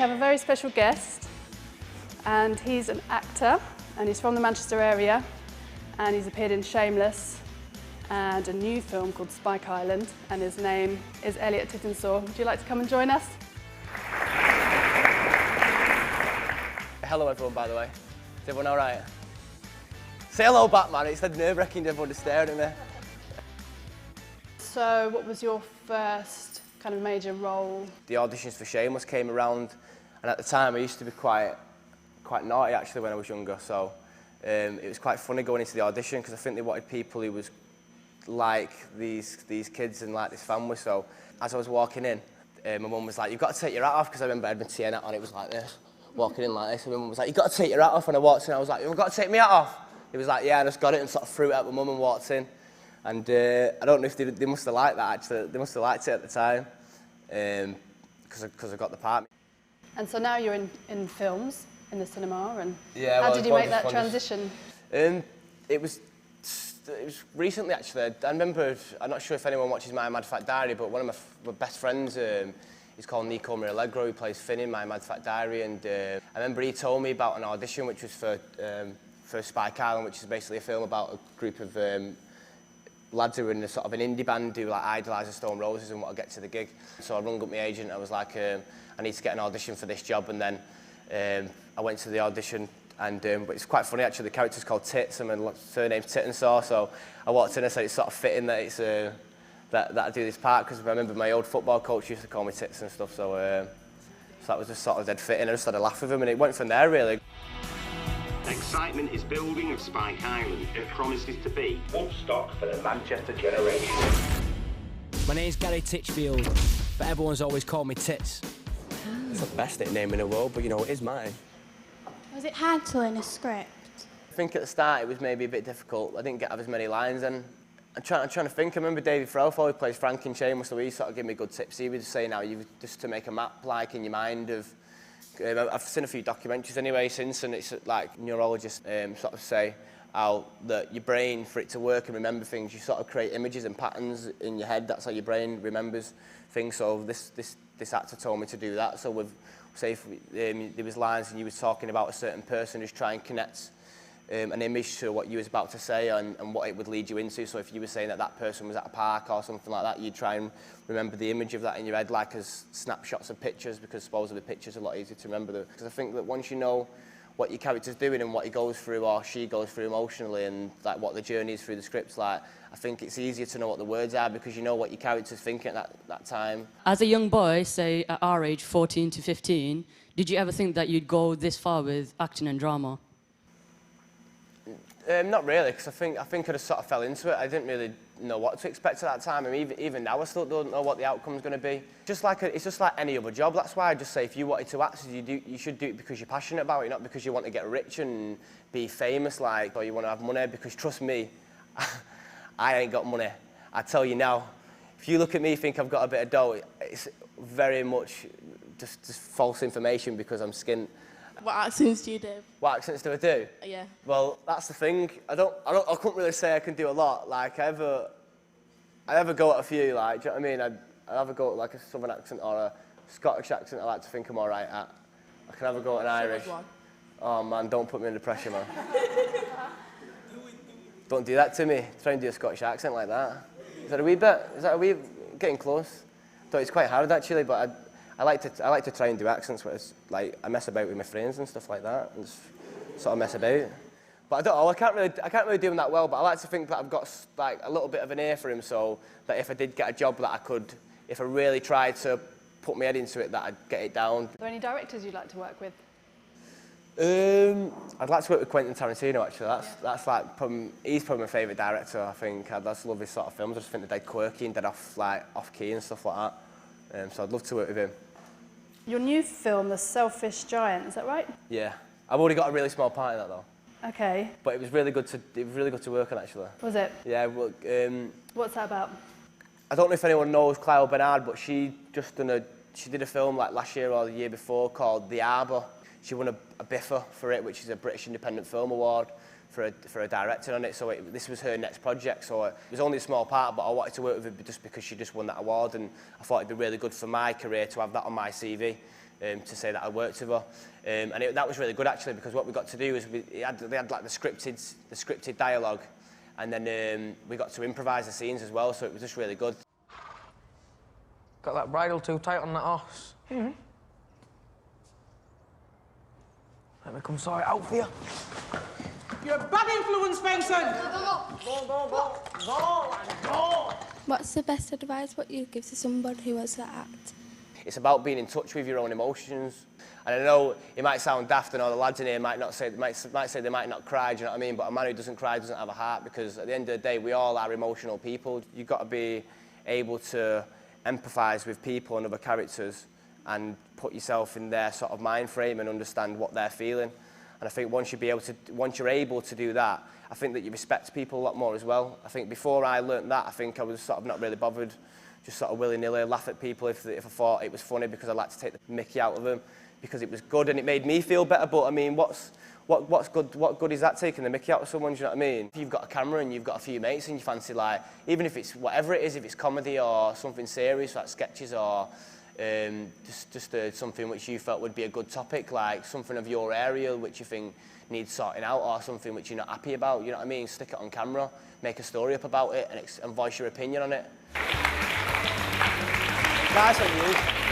have a very special guest, and he's an actor, and he's from the Manchester area, and he's appeared in Shameless and a new film called Spike Island, and his name is Elliott Tittensor. Would you like to come and join us? Hello everyone, by the way. Is everyone all right? Say hello back, man. It's nerve-wracking, everyone is staring at me. So what was your first kind of major role? The auditions for Shameless came around, and at the time I used to be quite naughty actually when I was younger, so it was quite funny going into the audition because I think they wanted people who was like these kids and like this family. So as I was walking in, my mum was like, "You've got to take your hat off," because I remember I had my TN hat on, it was like this, walking in like this, and my mum was like, "You've got to take your hat off," and I walked in, I was like, "You've got to take my hat off?" He was like, "Yeah," I just got it and sort of threw it at my mum and walked in. And I don't know if they must have liked that actually, they must have liked it at the time, because I got the part. And so now you're in films, in the cinema, and yeah, how did you make that transition? It was recently actually. I remember, I'm not sure if anyone watches My Mad Fat Diary, but one of my best friends, he's called Nico Mirallegro, who plays Finn in My Mad Fat Diary, and I remember he told me about an audition which was for Spike Island, which is basically a film about a group of lads who are in a sort of an indie band who like idolise the Stone Roses and want to get to the gig. So I rung up my agent, I was like, I need to get an audition for this job, and then I went to the audition, and but it's quite funny actually, the character's called Tits and my surname's Tittensor, so I walked in and said it's sort of fitting that it's that I do this part, because I remember my old football coach used to call me Tits and stuff, so that was just sort of dead fitting. I just had a laugh with him and it went from there really. Excitement is building at Spike Island. It promises to be Woodstock for the Manchester generation. My name's Gary Titchfield, but everyone's always called me Tits. It's not the best name in the world, but you know, it is mine. Was it hard to learn a script? I think at the start it was maybe a bit difficult. I didn't have as many lines, and I'm trying to think. I remember David Threlfall, who plays Frank in Shameless, so he sort of gave me good tips. He would say now, you just to make a map like in your mind of. I've seen a few documentaries anyway since, and it's like neurologists sort of say how that your brain, for it to work and remember things, you sort of create images and patterns in your head. That's how your brain remembers things. So this actor told me to do that. So with, say if there was lines and you was talking about a certain person, just try and connect an image to what you was about to say and what it would lead you into. So if you were saying that person was at a park or something like that, you'd try and remember the image of that in your head, like as snapshots of pictures, because supposedly pictures are a lot easier to remember. Because I think that once you know what your character's doing and what he goes through or she goes through emotionally, and like what the journey is through the scripts, like I think it's easier to know what the words are because you know what your character's thinking at that time. As a young boy, say at our age, 14 to 15, did you ever think that you'd go this far with acting and drama? Not really, because I think I just sort of fell into it. I didn't really know what to expect at that time. I mean, even now, I still don't know what the outcome's going to be. It's just like any other job. That's why I just say if you wanted to act, you should do it because you're passionate about it, not because you want to get rich and be famous, like, or you want to have money. Because trust me, I ain't got money. I tell you now, if you look at me, think I've got a bit of dough, it's very much just false information because I'm skint. What accents do you do? What accents do I do? Yeah. Well, that's the thing. I couldn't really say I can do a lot. Like, I ever go at a few, like, do you know what I mean? I have a go at like a Southern accent or a Scottish accent I like to think I'm all right at. I can have a go at an Irish. Oh man, don't put me under pressure, man. Don't do that to me. Try and do a Scottish accent like that. Is that a wee bit? Is that a wee, getting close? Though it's quite hard actually, but I like to try and do accents where it's like I mess about with my friends and stuff like that, and just sort of mess about. But I don't know. I can't really do them that well. But I like to think that I've got like a little bit of an ear for him, so that if I did get a job, that I could, if I really tried to put my head into it, that I'd get it down. Are there any directors you'd like to work with? I'd like to work with Quentin Tarantino actually. That's like he's probably my favourite director. I think I'd just love his sort of films. I just think they're dead quirky and dead off key and stuff like that. So I'd love to work with him. Your new film, The Selfish Giant, is that right? Yeah, I've already got a really small part in that though. Okay. But it was really good to work on actually. Was it? Yeah. Well, what's that about? I don't know if anyone knows Clio Barnard, but she did a film like last year or the year before called The Arbour. She won a BIFA for it, which is a British Independent Film Award for a director on it. So this was her next project. So it was only a small part, but I wanted to work with her just because she just won that award, and I thought it'd be really good for my career to have that on my CV. to say that I worked with her. And that was really good actually, because what we got to do is they had like the scripted dialogue, and then we got to improvise the scenes as well, so it was just really good. Got that bridle too tight on that horse? Mm-hmm. Let me come sort it out for you. You're a bad influence, Benson! Go! What's the best advice what you give to somebody who wants to act? It's about being in touch with your own emotions. And I know it might sound daft, and all the lads in here might say they might not cry, do you know what I mean? But a man who doesn't cry doesn't have a heart, because at the end of the day, we all are emotional people. You've got to be able to empathise with people and other characters and put yourself in their sort of mind frame and understand what they're feeling. And I think once you're able to do that, I think that you respect people a lot more as well. I think before I learnt that, I think I was sort of not really bothered, just sort of willy-nilly laugh at people if I thought it was funny, because I like to take the mickey out of them, because it was good and it made me feel better. But I mean, what good is that, taking the mickey out of someone, do you know what I mean? If you've got a camera and you've got a few mates and you fancy, like, even if it's whatever it is, if it's comedy or something serious like sketches, or just something which you felt would be a good topic, like something of your area which you think needs sorting out, or something which you're not happy about, you know what I mean? Stick it on camera, make a story up about it, and voice your opinion on it. Nice on you.